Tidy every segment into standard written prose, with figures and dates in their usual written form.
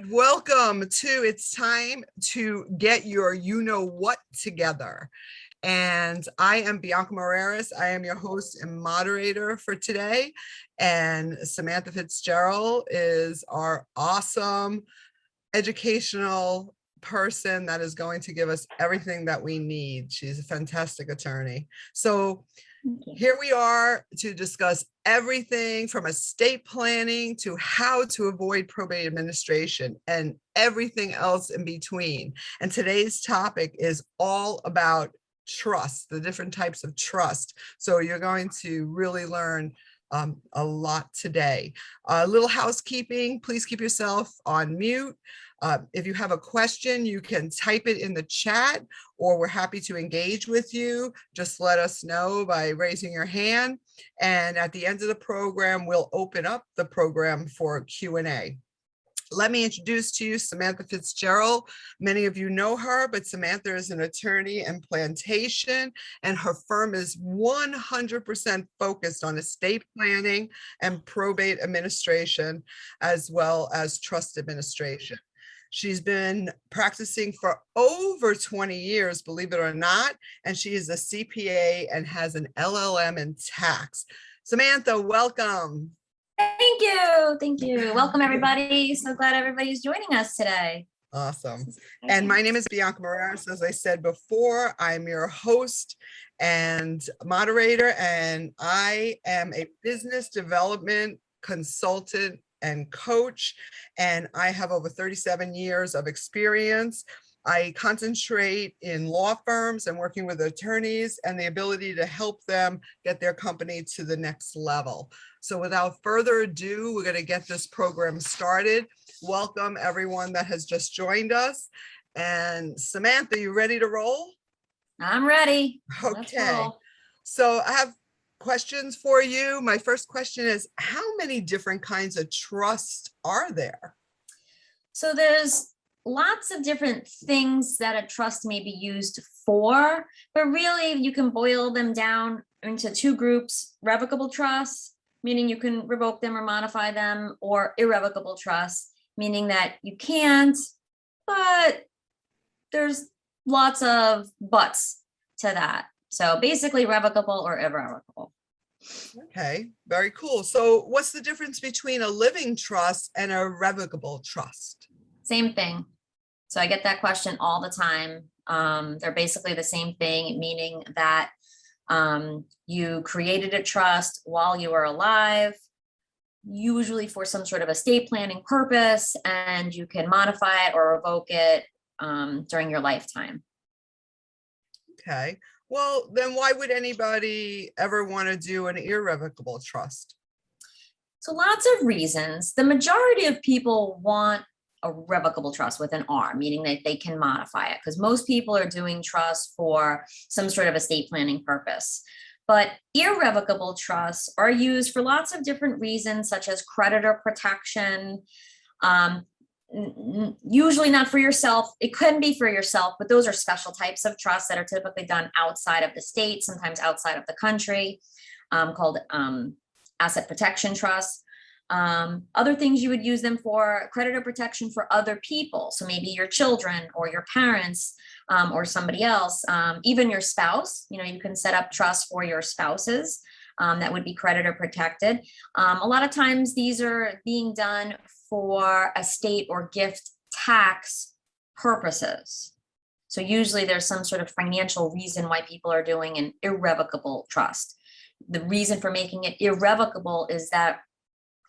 Welcome to It's Time to Get Your You Know What Together. And I am Bianca Moreras. I am your host and moderator for today. And Samantha Fitzgerald is our awesome educational person that is going to give us everything that we need. She's a fantastic attorney. So here we are to discuss everything from estate planning to how to avoid probate administration and everything else in between. And today's topic is all about trust, the different types of trust. So you're going to really learn a lot today. A little housekeeping, please keep yourself on mute. If you have a question, you can type it in the chat, or we're happy to engage with you. Just let us know by raising your hand. And at the end of the program, we'll open up the program for Q&A. Let me introduce to you Samantha Fitzgerald. Many of you know her, but Samantha is an attorney in plantation, and her firm is 100% focused on estate planning and probate administration, as well as trust administration. She's been practicing for over 20 years, believe it or not, and she is a CPA and has an LLM in tax. Samantha, welcome. Thank you. Thank you. Welcome, everybody. So glad everybody's joining us today. Awesome. And my name is Bianca Moreras. As I said before, I'm your host and moderator, and I am a business development consultant and coach, and I have over 37 years of experience. I concentrate in law firms and working with attorneys and the ability to help them get their company to the next level. So without further ado, we're going to get this program started. Welcome everyone that has just joined us. And Samantha, you ready to roll? I'm ready. Okay. So I have questions for you. My first question is, how many different kinds of trust are there? So there's lots of different things that a trust may be used for, but really you can boil them down into two groups: revocable trusts, meaning you can revoke them or modify them, or irrevocable trusts, meaning that you can't, but there's lots of buts to that. So basically revocable or irrevocable. Okay, very cool. So what's the difference between a living trust and a revocable trust? Same thing. So I get that question all the time. They're basically the same thing, meaning that you created a trust while you were alive, usually for some sort of estate planning purpose, and you can modify it or revoke it during your lifetime. Okay. Well, then why would anybody ever want to do an irrevocable trust? So lots of reasons. The majority of people want a revocable trust with an R, meaning that they can modify it, because most people are doing trust for some sort of estate planning purpose. But irrevocable trusts are used for lots of different reasons, such as creditor protection, usually not for yourself. It couldn't be for yourself, but those are special types of trusts that are typically done outside of the state, sometimes outside of the country, called asset protection trusts. Other things you would use them for: creditor protection for other people. So maybe your children or your parents or somebody else, even your spouse. You can set up trusts for your spouses that would be creditor protected. A lot of times these are being done for estate or gift tax purposes. So usually there's some sort of financial reason why people are doing an irrevocable trust. The reason for making it irrevocable is that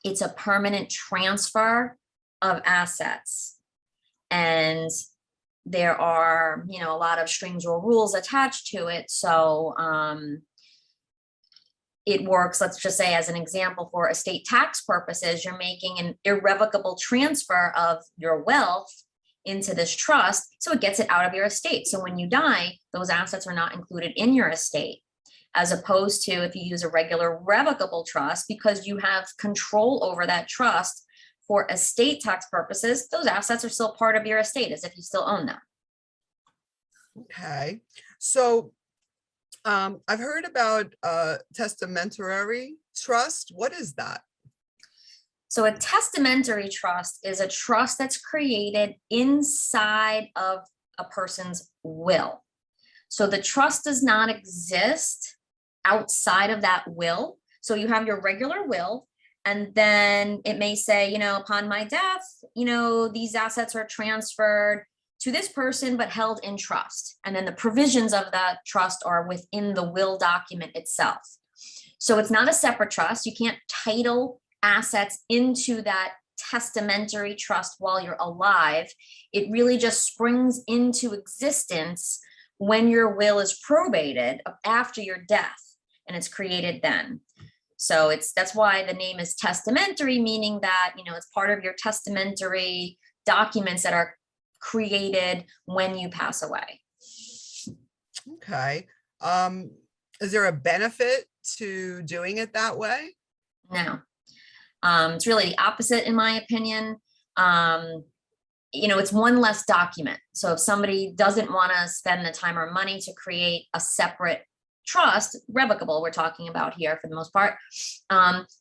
it's a permanent transfer of assets. And there are, a lot of strings or rules attached to it. So it works, let's just say as an example, for estate tax purposes, you're making an irrevocable transfer of your wealth into this trust, so it gets it out of your estate. So when you die, those assets are not included in your estate, as opposed to if you use a regular revocable trust, because you have control over that trust for estate tax purposes, those assets are still part of your estate as if you still own them. Okay, so I've heard about testamentary trust. What is that? So a testamentary trust is a trust that's created inside of a person's will. So the trust does not exist outside of that will. So you have your regular will, and then it may say, upon my death, these assets are transferred to this person, but held in trust. And then the provisions of that trust are within the will document itself. So it's not a separate trust. You can't title assets into that testamentary trust while you're alive. It really just springs into existence when your will is probated after your death, and it's created then. So that's why the name is testamentary, meaning that, it's part of your testamentary documents that are created when you pass away. Okay. Is there a benefit to doing it that way? No. It's really the opposite, in my opinion. It's one less document. So if somebody doesn't want to spend the time or money to create a separate trust, revocable we're talking about here for the most part,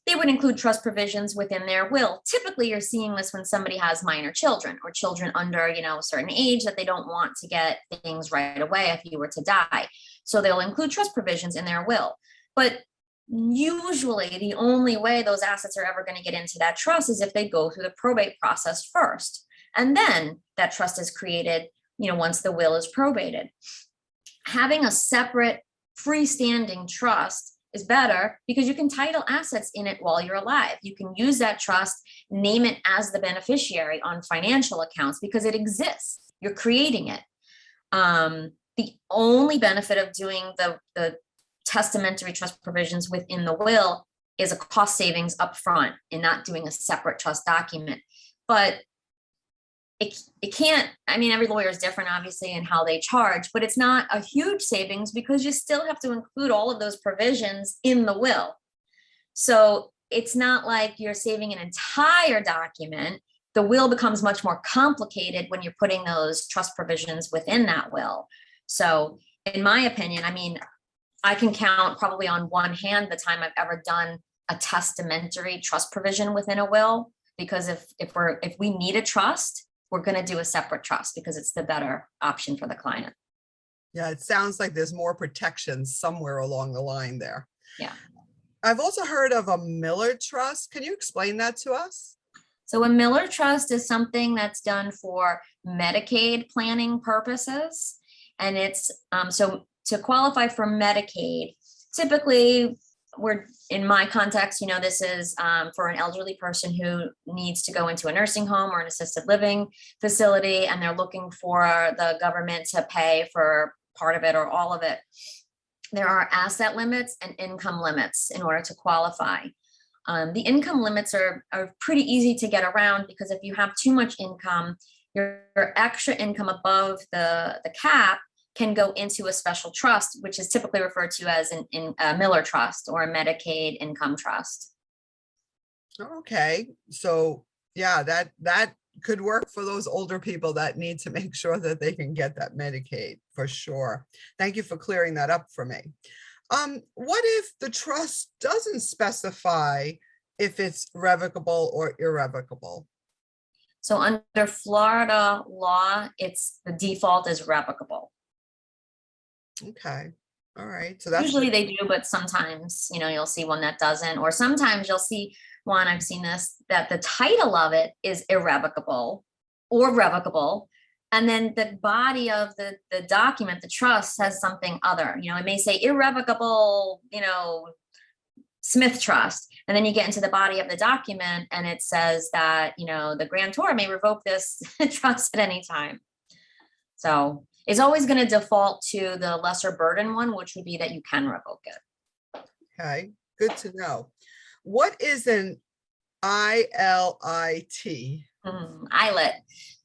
they would include trust provisions within their will. Typically, you're seeing this when somebody has minor children or children under, a certain age that they don't want to get things right away if you were to die. So they'll include trust provisions in their will. But usually the only way those assets are ever going to get into that trust is if they go through the probate process first. And then that trust is created, once the will is probated. Having a separate freestanding trust is better because you can title assets in it while you're alive. You can use that trust, name it as the beneficiary on financial accounts because it exists. You're creating it. The only benefit of doing the testamentary trust provisions within the will is a cost savings up front in not doing a separate trust document. But it can't, every lawyer is different, obviously, in how they charge, but it's not a huge savings because you still have to include all of those provisions in the will. So it's not like you're saving an entire document. The will becomes much more complicated when you're putting those trust provisions within that will. So in my opinion, I can count probably on one hand the time I've ever done a testamentary trust provision within a will, because if we need a trust, we're going to do a separate trust because it's the better option for the client. Yeah, it sounds like there's more protections somewhere along the line there. Yeah. I've also heard of a Miller trust. Can you explain that to us? So a Miller trust is something that's done for Medicaid planning purposes. And it's so to qualify for Medicaid, typically in my context, this is for an elderly person who needs to go into a nursing home or an assisted living facility, and they're looking for the government to pay for part of it or all of it. There are asset limits and income limits in order to qualify. The income limits are pretty easy to get around because if you have too much income, your extra income above the cap can go into a special trust, which is typically referred to as a Miller trust or a Medicaid income trust. Okay, so yeah, that could work for those older people that need to make sure that they can get that Medicaid for sure. Thank you for clearing that up for me. What if the trust doesn't specify if it's revocable or irrevocable? So under Florida law, the default is revocable. Okay. All right. So that's usually they do, but sometimes, you'll see one that doesn't, or sometimes you'll see one, I've seen this, that the title of it is irrevocable or revocable. And then the body of the document, the trust, has something other, it may say irrevocable, Smith Trust. And then you get into the body of the document and it says that, the grantor may revoke this trust at any time. So it's always going to default to the lesser burden one, which would be that you can revoke it. okay. Good to know. What is an ILIT? ILIT.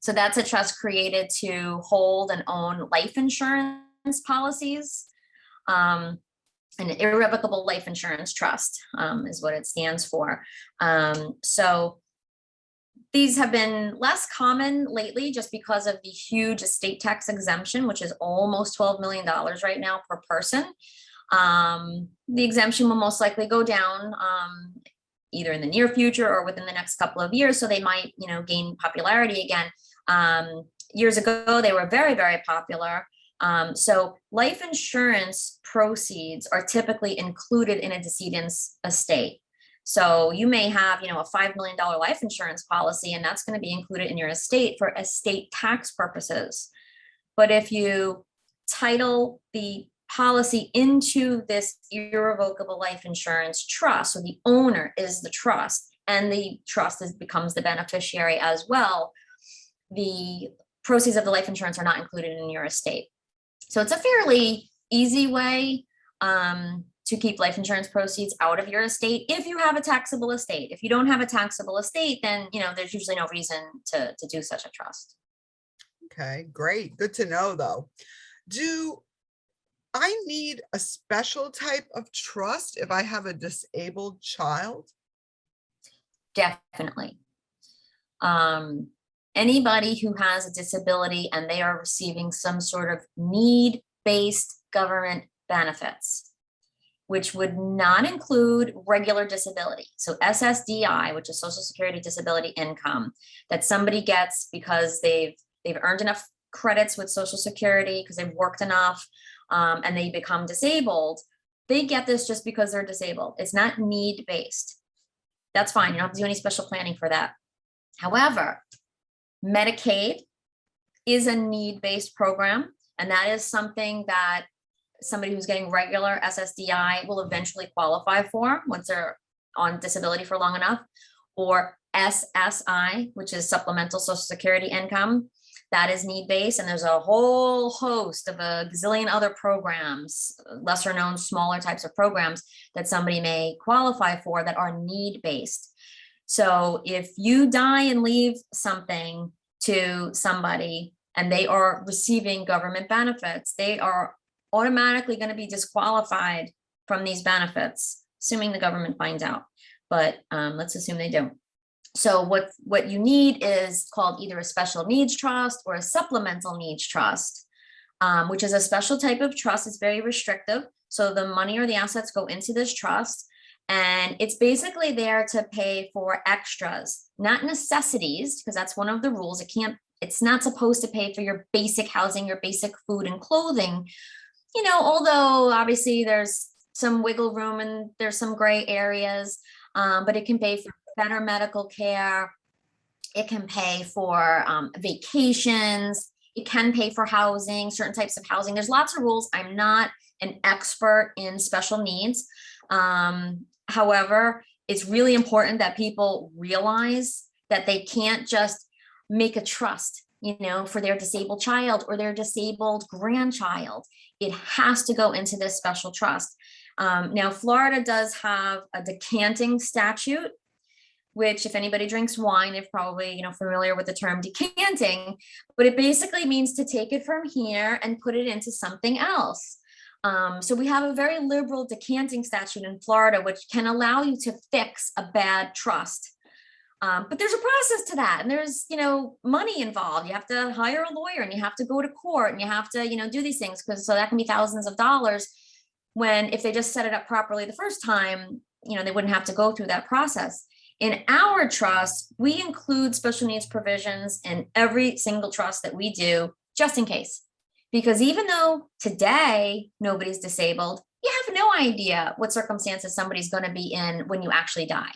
So that's a trust created to hold and own life insurance policies. An irrevocable life insurance trust is what it stands for. So these have been less common lately just because of the huge estate tax exemption, which is almost $12 million right now per person. The exemption will most likely go down either in the near future or within the next couple of years. So they might, gain popularity again. Years ago, they were very, very popular. So life insurance proceeds are typically included in a decedent's estate. So you may have, a $5 million life insurance policy, and that's going to be included in your estate for estate tax purposes. But if you title the policy into this irrevocable life insurance trust, so the owner is the trust, and the trust becomes the beneficiary as well, the proceeds of the life insurance are not included in your estate. So it's a fairly easy way to keep life insurance proceeds out of your estate if you have a taxable estate. If you don't have a taxable estate, then there's usually no reason to do such a trust. Okay, great. Good to know, though. Do I need a special type of trust if I have a disabled child? Definitely. Anybody who has a disability and they are receiving some sort of need-based government benefits, which would not include regular disability. So SSDI, which is Social Security Disability Income, that somebody gets because they've earned enough credits with Social Security because they've worked enough, and they become disabled. They get this just because they're disabled. It's not need-based. That's fine. You don't have to do any special planning for that. However, Medicaid is a need-based program, and that is something that somebody who's getting regular SSDI will eventually qualify for once they're on disability for long enough, or SSI, which is Supplemental Social Security Income. That is need-based, and there's a whole host of a gazillion other programs, lesser known, smaller types of programs that somebody may qualify for that are need-based. So if you die and leave something to somebody and they are receiving government benefits, they are automatically going to be disqualified from these benefits, assuming the government finds out. But let's assume they do. So what you need is called either a special needs trust or a supplemental needs trust, which is a special type of trust. It's very restrictive. So the money or the assets go into this trust, and it's basically there to pay for extras, not necessities, because that's one of the rules. It's not supposed to pay for your basic housing, your basic food and clothing, although obviously there's some wiggle room and there's some gray areas, but it can pay for better medical care. It can pay for vacations. It can pay for housing, certain types of housing. There's lots of rules. I'm not an expert in special needs. However, it's really important that people realize that they can't just make a trust, for their disabled child or their disabled grandchild. It has to go into this special trust. Now, Florida does have a decanting statute, which if anybody drinks wine, they're probably, familiar with the term decanting, but it basically means to take it from here and put it into something else. So we have a very liberal decanting statute in Florida, which can allow you to fix a bad trust. But there's a process to that, and there's, money involved. You have to hire a lawyer, and you have to go to court, and you have to, do these things, so that can be thousands of dollars, when if they just set it up properly the first time, they wouldn't have to go through that process. In our trust, we include special needs provisions in every single trust that we do, just in case. Because even though today nobody's disabled, you have no idea what circumstances somebody's going to be in when you actually die.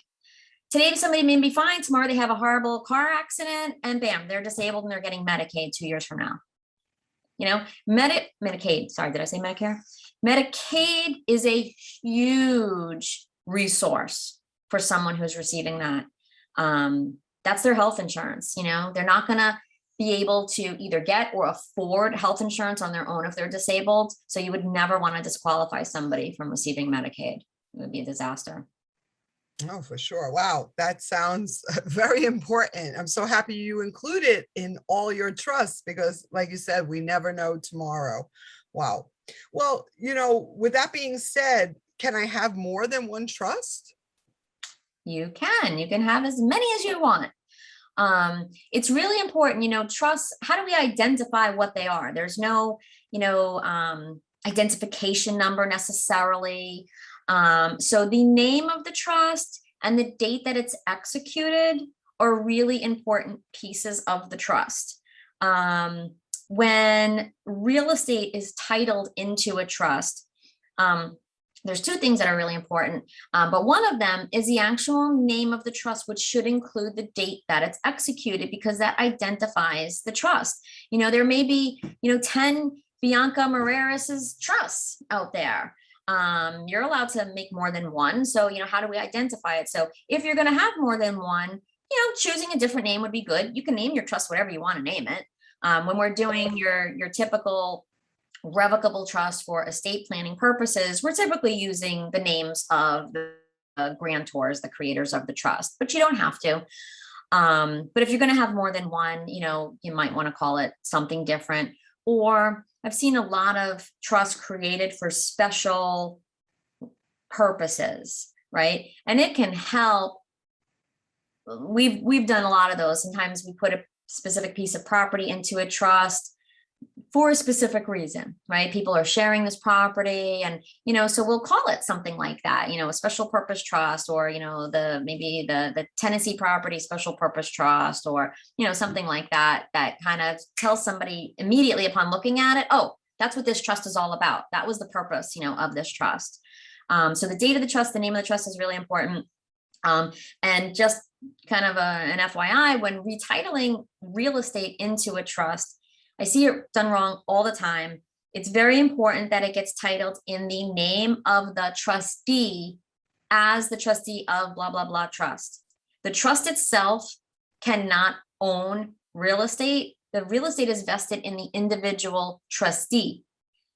Today, somebody may be fine. Tomorrow, they have a horrible car accident, and bam, they're disabled and they're getting Medicaid 2 years from now. Medicaid. Sorry, did I say Medicare? Medicaid is a huge resource for someone who's receiving that. That's their health insurance. They're not going to be able to either get or afford health insurance on their own if they're disabled. So you would never want to disqualify somebody from receiving Medicaid. It would be a disaster. Oh, for sure. Wow. That sounds very important. I'm so happy you include it in all your trusts because, like you said, we never know tomorrow. Wow. Well, with that being said, can I have more than one trust? You can have as many as you want. It's really important, trusts, how do we identify what they are? There's no, identification number necessarily. So the name of the trust and the date that it's executed are really important pieces of the trust. When real estate is titled into a trust, there's two things that are really important, but one of them is the actual name of the trust, which should include the date that it's executed, because that identifies the trust. There may be, 10 Bianca Moreris's trusts out there. You're allowed to make more than one. So, how do we identify it? So if you're going to have more than one, choosing a different name would be good. You can name your trust whatever you want to name it. When we're doing your typical revocable trust for estate planning purposes, we're typically using the names of the grantors, the creators of the trust, but you don't have to. But if you're going to have more than one, you might want to call it something different. Or I've seen a lot of trusts created for special purposes, right? And it can help. We've done a lot of those. Sometimes we put a specific piece of property into a trust for a specific reason, right? People are sharing this property, and so we'll call it something like that, a special purpose trust, or maybe the Tennessee property special purpose trust, or something like that, that kind of tells somebody immediately upon looking at it, oh, that's what this trust is all about. That was the purpose, of this trust. So the date of the trust, the name of the trust is really important. And just kind of an FYI, when retitling real estate into a trust, I see it done wrong all the time. It's very important that it gets titled in the name of the trustee as the trustee of blah, blah, blah trust. The trust itself cannot own real estate. The real estate is vested in the individual trustee.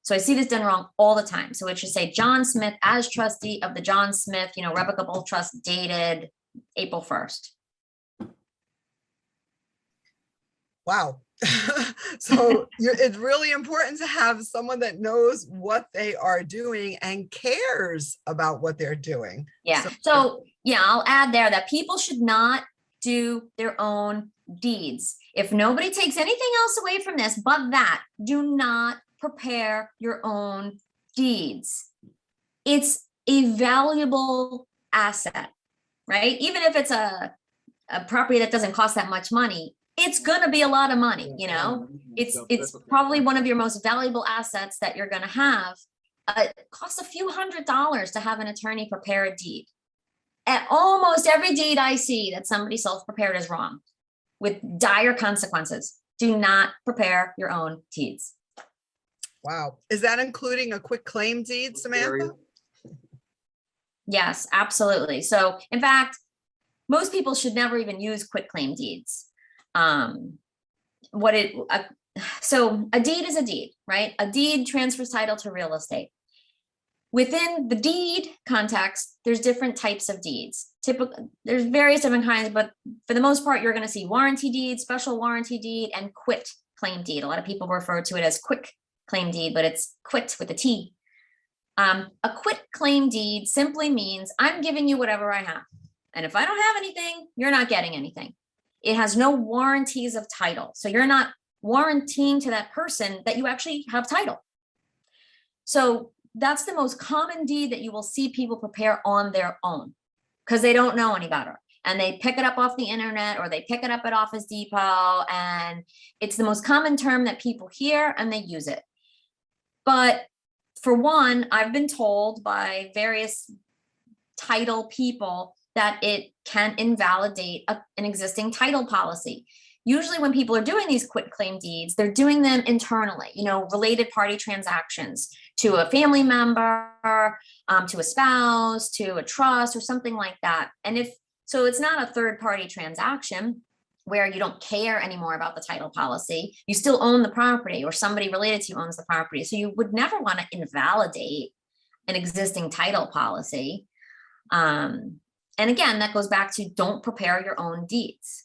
So I see this done wrong all the time. So it should say John Smith as trustee of the John Smith, revocable trust dated April 1st. Wow. So it's really important to have someone that knows what they are doing and cares about what they're doing. Yeah. So I'll add there that people should not do their own deeds. If nobody takes anything else away from this, but that, do not prepare your own deeds. It's a valuable asset, right? Even if it's a property that doesn't cost that much money, it's going to be a lot of money. It's probably one of your most valuable assets that you're going to have. It costs a few $100s to have an attorney prepare a deed. And almost every deed I see that somebody self-prepared is wrong, with dire consequences. Do not prepare your own deeds. Wow. Is that including a quick claim deed, Samantha? Yes, absolutely. So in fact, most people should never even use quick claim deeds. So a deed is a deed, right? A deed transfers title to real estate. Within the deed context, there's different types of deeds. There's various different kinds, but for the most part, you're going to see warranty deed, special warranty deed, and quit claim deed. A lot of people refer to it as quick claim deed, but it's quit with a T. A quit claim deed simply means I'm giving you whatever I have. And if I don't have anything, you're not getting anything. It has no warranties of title. So you're not warranting to that person that you actually have title. So that's the most common deed that you will see people prepare on their own because they don't know any better. And they pick it up off the internet or they pick it up at Office Depot. And it's the most common term that people hear and they use it. But for one, I've been told by various title people that it can invalidate an existing title policy. Usually when people are doing these quit claim deeds, they're doing them internally, related party transactions to a family member, to a spouse, to a trust or something like that. And so it's not a third party transaction where you don't care anymore about the title policy. You still own the property or somebody related to you owns the property. So you would never want to invalidate an existing title policy. And again, that goes back to don't prepare your own deeds.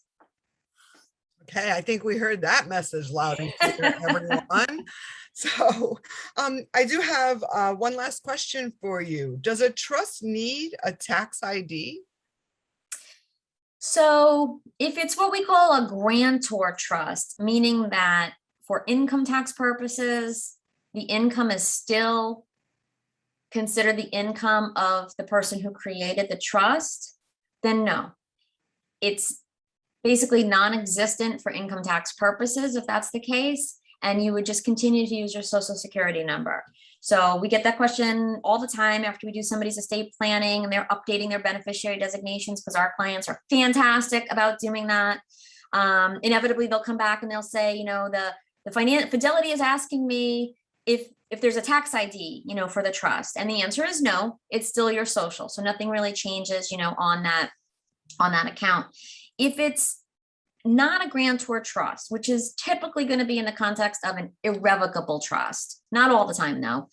Okay, I think we heard that message loud and clear, everyone. So I do have one last question for you. Does a trust need a tax ID? So if it's what we call a grantor trust, meaning that for income tax purposes, the income is still considered the income of the person who created the trust, then no. It's basically non-existent for income tax purposes, if that's the case, and you would just continue to use your social security number. So we get that question all the time after we do somebody's estate planning and they're updating their beneficiary designations, because our clients are fantastic about doing that. Inevitably, they'll come back and they'll say, you know, the Fidelity is asking me if there's a tax ID, you know, for the trust. And the answer is no, it's still your social. So nothing really changes, you know, on that account. If it's not a grantor trust, which is typically going to be in the context of an irrevocable trust, not all the time though,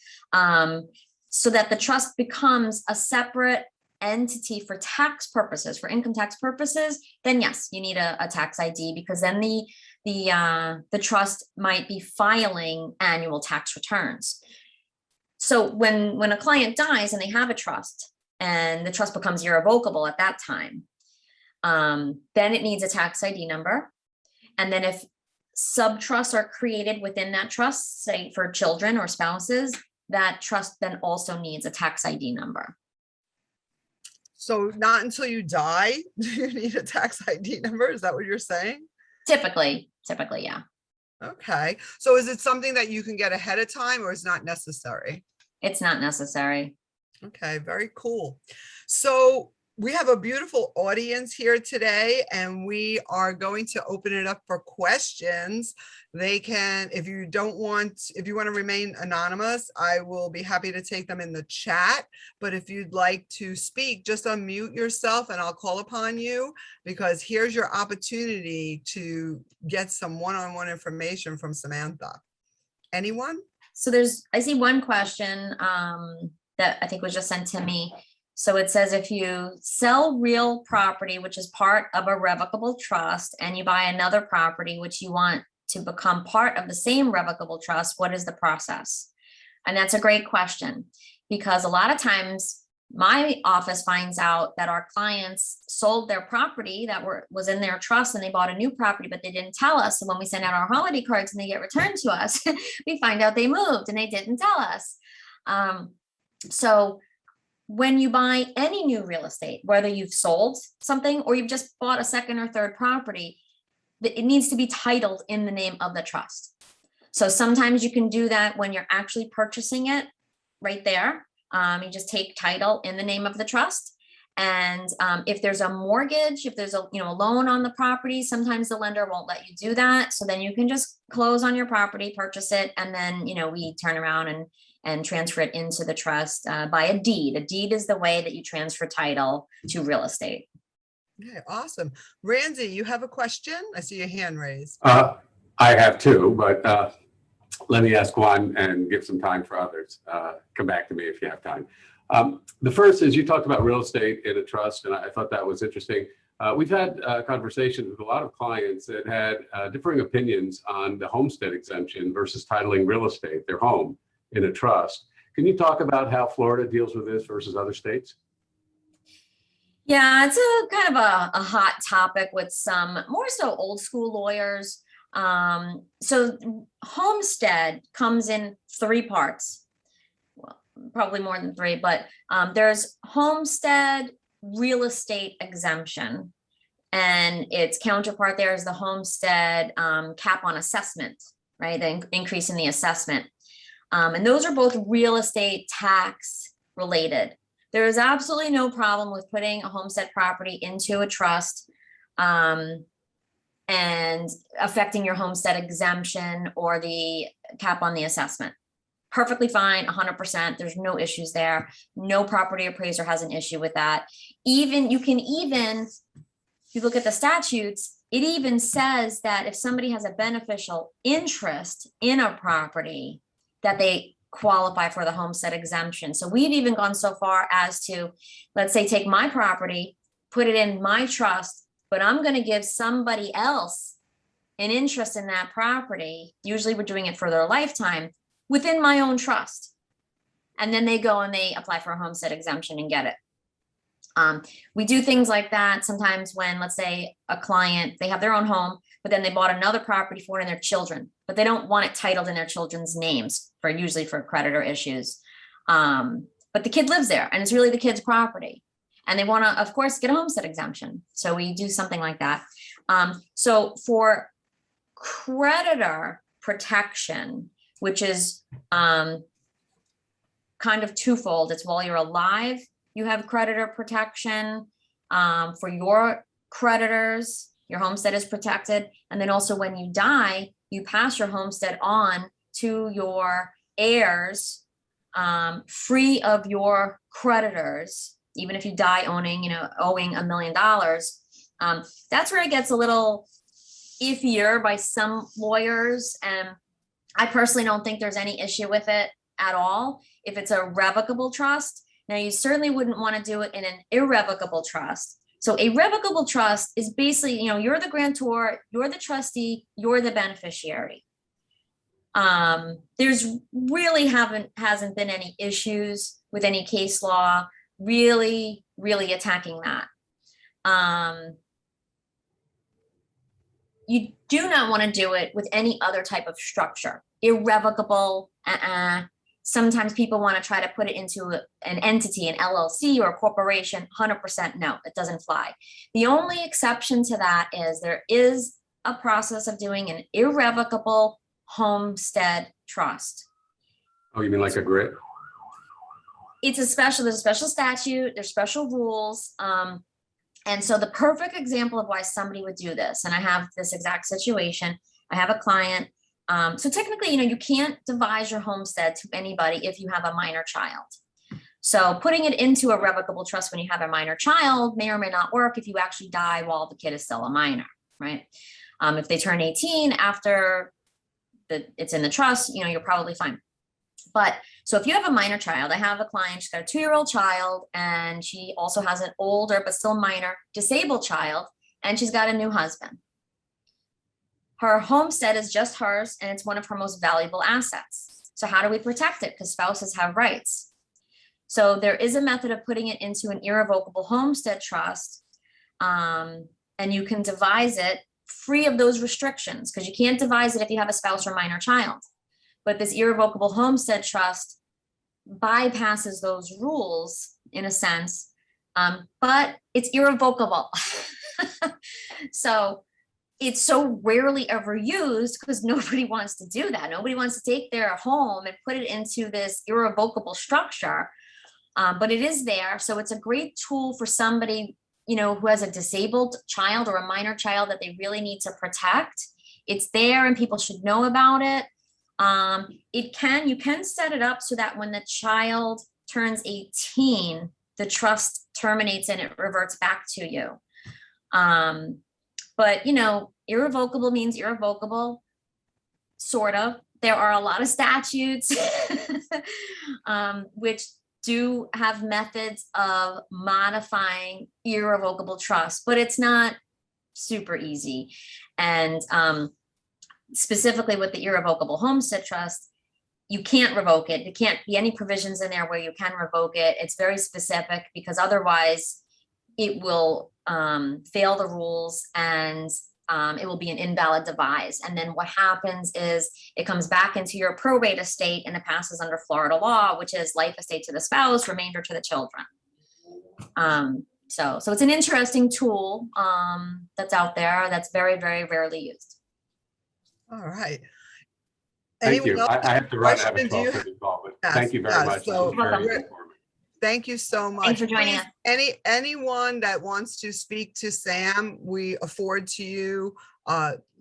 so that the trust becomes a separate entity for tax purposes, for income tax purposes, then yes, you need a tax ID, because then the trust might be filing annual tax returns. So when a client dies and they have a trust and the trust becomes irrevocable at that time, then it needs a tax ID number. And then if sub-trusts are created within that trust, say for children or spouses, that trust then also needs a tax ID number. So not until you die do you need a tax ID number? Is that what you're saying? Typically, yeah. Okay. So is it something that you can get ahead of time, or is not necessary? It's not necessary. Okay, very cool. So we have a beautiful audience here today, and we are going to open it up for questions. They can, if you want to remain anonymous, I will be happy to take them in the chat. But if you'd like to speak, just unmute yourself and I'll call upon you, because here's your opportunity to get some one-on-one information from Samantha. Anyone? So I see one question that I think was just sent to me. So it says, if you sell real property, which is part of a revocable trust, and you buy another property, which you want to become part of the same revocable trust, what is the process? And that's a great question, because a lot of times my office finds out that our clients sold their property that was in their trust, and they bought a new property, but they didn't tell us. So when we send out our holiday cards and they get returned to us, we find out they moved and they didn't tell us. So when you buy any new real estate, whether you've sold something or you've just bought a second or third property, it needs to be titled in the name of the trust. So sometimes you can do that when you're actually purchasing it right there. You just take title in the name of the trust. And if there's a mortgage, if there's a loan on the property, sometimes the lender won't let you do that. So then you can just close on your property, purchase it, and then we turn around and transfer it into the trust by a deed. A deed is the way that you transfer title to real estate. Okay, awesome. Randy, you have a question? I see your hand raised. I have two, but let me ask one and give some time for others. Come back to me if you have time. The first is, you talked about real estate in a trust, and I thought that was interesting. We've had conversations with a lot of clients that had differing opinions on the homestead exemption versus titling real estate, their home, in a trust. Can you talk about how Florida deals with this versus other states? Yeah, it's a kind of a hot topic with some more so old school lawyers. So homestead comes in three parts. Well, probably more than three, but there's homestead real estate exemption, and its counterpart there is the homestead cap on assessment, right? The increase in the assessment. And those are both real estate tax related. There is absolutely no problem with putting a homestead property into a trust and affecting your homestead exemption or the cap on the assessment. Perfectly fine, 100%. There's no issues there. No property appraiser has an issue with that. If you look at the statutes, it even says that if somebody has a beneficial interest in a property, that they qualify for the homestead exemption. So we've even gone so far as to, let's say, take my property, put it in my trust, but I'm going to give somebody else an interest in that property. Usually we're doing it for their lifetime within my own trust. And then they go and they apply for a homestead exemption and get it. We do things like that sometimes when, let's say, a client, they have their own home, but then they bought another property for it and their children, but they don't want it titled in their children's names usually for creditor issues. But the kid lives there and it's really the kid's property. and they want to, of course, get a homestead exemption. So we do something like that. So for creditor protection, which is kind of twofold. It's while you're alive, you have creditor protection for your creditors, your homestead is protected. And then also when you die, you pass your homestead on to your heirs, free of your creditors, even if you die owing $1 million. That's where it gets a little iffier by some lawyers. And I personally don't think there's any issue with it at all. If it's a revocable trust, now you certainly wouldn't want to do it in an irrevocable trust. So a revocable trust is basically, you're the grantor, you're the trustee, you're the beneficiary. There's really hasn't been any issues with any case law really attacking that. You do not want to do it with any other type of structure. Irrevocable, sometimes people want to try to put it into an entity, an LLC or a corporation. 100% no, it doesn't fly. The only exception to that is there is a process of doing an irrevocable homestead trust. Oh, you mean like a grid? There's a special statute, there's special rules. And so the perfect example of why somebody would do this, and I have this exact situation, I have a client. So technically, you can't devise your homestead to anybody if you have a minor child. So putting it into a revocable trust when you have a minor child may or may not work if you actually die while the kid is still a minor, right? If they turn 18 after it's in the trust, you're probably fine. But so if you have a minor child, I have a client, she's got a 2-year-old child, and she also has an older but still minor disabled child, and she's got a new husband. Her homestead is just hers, and it's one of her most valuable assets. So how do we protect it? Because spouses have rights. So there is a method of putting it into an irrevocable homestead trust, and you can devise it free of those restrictions, because you can't devise it if you have a spouse or minor child. But this irrevocable homestead trust bypasses those rules in a sense, but it's irrevocable. So it's so rarely ever used because nobody wants to do that. Nobody wants to take their home and put it into this irrevocable structure, but it is there. So it's a great tool for somebody, who has a disabled child or a minor child that they really need to protect. It's there and people should know about it. You can set it up so that when the child turns 18, the trust terminates and it reverts back to you. But irrevocable means irrevocable, sort of. There are a lot of statutes which do have methods of modifying irrevocable trust, but it's not super easy. And specifically with the irrevocable homestead trust, you can't revoke it. There can't be any provisions in there where you can revoke it. It's very specific because otherwise it will fail the rules and it will be an invalid devise. And then what happens is it comes back into your probate estate and it passes under Florida law, which is life estate to the spouse, remainder to the children. So it's an interesting tool that's out there that's very, very rarely used. All right. Thank you. I have to run. I have a question? Do you- 12:30 call, but Yes, thank you very yes. much. So This was very we're- informative. Thank you so much. Thanks for joining us. Anyone that wants to speak to Sam, we afford to you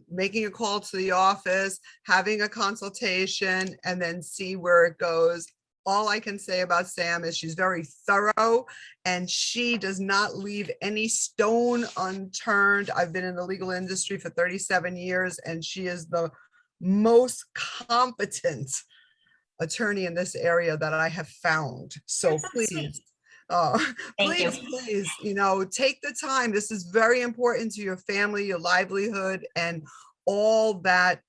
making a call to the office, having a consultation, and then see where it goes. All I can say about Sam is she's very thorough and she does not leave any stone unturned. I've been in the legal industry for 37 years and she is the most competent attorney in this area that I have found. So That's so sweet. please, Thank you. please, take the time. This is very important to your family, your livelihood, and all that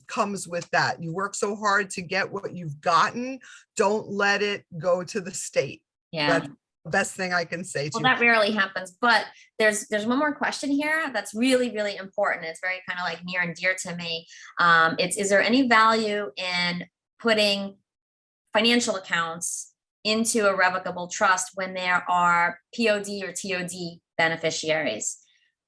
comes with that. You work so hard to get what you've gotten. Don't let it go to the state. Yeah. That's the best thing I can say to Well, you. that rarely happens, but there's one more question here that's really, really important. It's very kind of like near and dear to me. Is there any value in putting financial accounts into a revocable trust when there are POD or TOD beneficiaries.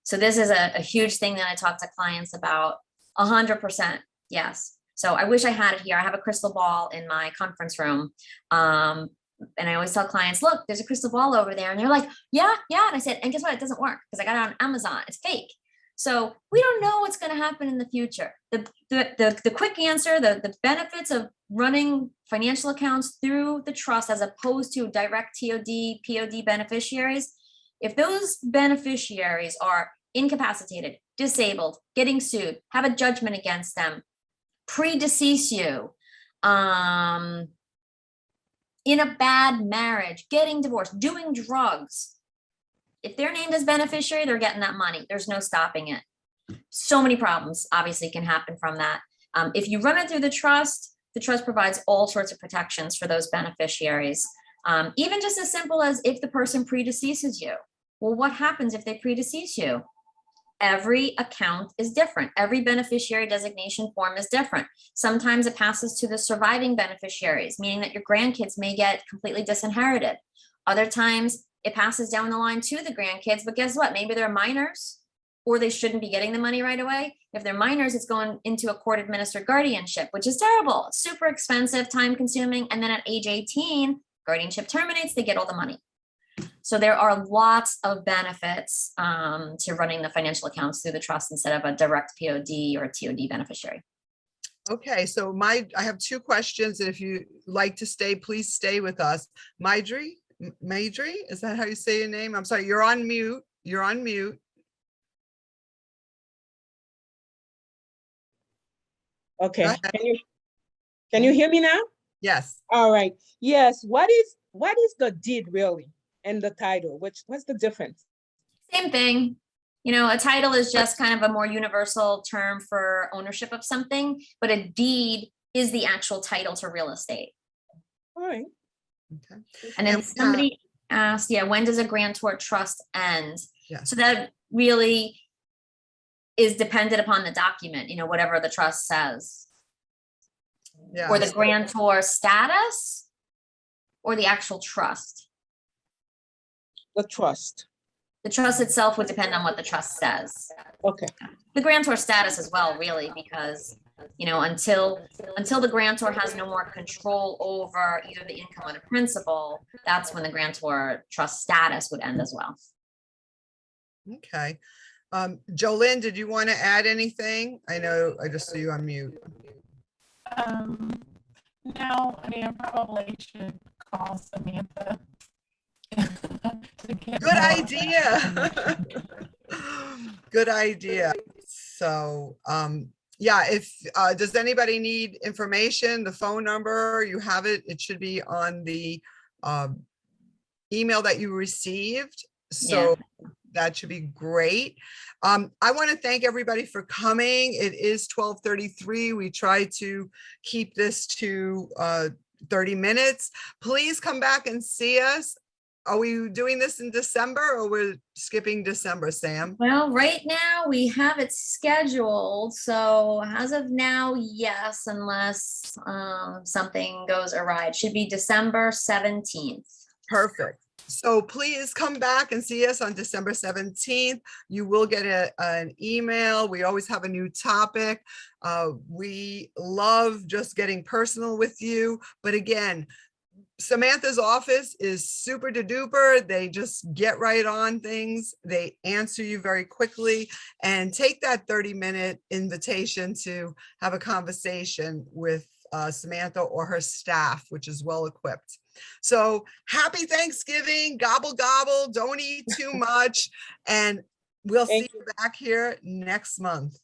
So this is a huge thing that I talk to clients about. 100%, yes. So I wish I had it here. I have a crystal ball in my conference room. And I always tell clients, look, there's a crystal ball over there. And they're like, yeah. And I said, and guess what? It doesn't work because I got it on Amazon. It's fake. So we don't know what's going to happen in the future. The quick answer, the benefits of running financial accounts through the trust as opposed to direct TOD, POD beneficiaries, if those beneficiaries are incapacitated, disabled, getting sued, have a judgment against them, predecease you, in a bad marriage, getting divorced, doing drugs. If they're named as beneficiary, they're getting that money. There's no stopping it. So many problems obviously can happen from that. If you run it through the trust provides all sorts of protections for those beneficiaries. Even just as simple as if the person predeceases you. Well, what happens if they predecease you? Every account is different. Every beneficiary designation form is different. Sometimes it passes to the surviving beneficiaries, meaning that your grandkids may get completely disinherited. Other times it passes down the line to the grandkids, but guess what? Maybe they're minors or they shouldn't be getting the money right away. If they're minors, it's going into a court administered guardianship, which is terrible. It's super expensive, time consuming. And then at age 18, guardianship terminates, they get all the money. So there are lots of benefits to running the financial accounts through the trust instead of a direct POD or TOD beneficiary. Okay, so I have two questions, and if you like to stay, please stay with us. Maidri, is that how you say your name? I'm sorry, you're on mute. You're on mute. Okay, can you hear me now? Yes. All right. Yes. What is the deed really? And the title, what's the difference? Same thing. You know, a title is just kind of a more universal term for ownership of something, but a deed is the actual title to real estate. All right. Okay. And then somebody asked, yeah, when does a grantor trust end? Yes. So that really is dependent upon the document, you know, whatever the trust says. Yeah. Or the grantor status or the actual trust. The trust. The trust itself would depend on what the trust says. Okay. The grantor status as well, really, because, you know, until the grantor has no more control over either the income or the principal, that's when the grantor trust status would end as well. Okay. Jolynn, did you want to add anything? I know I just saw you on mute. No, I mean, I probably should call Samantha. Good idea. Good idea. So, yeah, if, does anybody need information, the phone number, you have it, it should be on the email that you received. So that should be great. I want to thank everybody for coming. It is 12:33. We try to keep this to 30 minutes. Please come back and see us. Are we doing this in December or we're skipping December, Sam? Well, right now we have it scheduled. So as of now, yes, unless something goes awry. It should be December 17th. Perfect. So please come back and see us on December 17th. You will get an email. We always have a new topic. We love just getting personal with you. But again, Samantha's office is super duper. They just get right on things. They answer you very quickly, and take that 30-minute invitation to have a conversation with Samantha or her staff, which is well equipped. So happy Thanksgiving, gobble, gobble, don't eat too much. And we'll see you back here next month.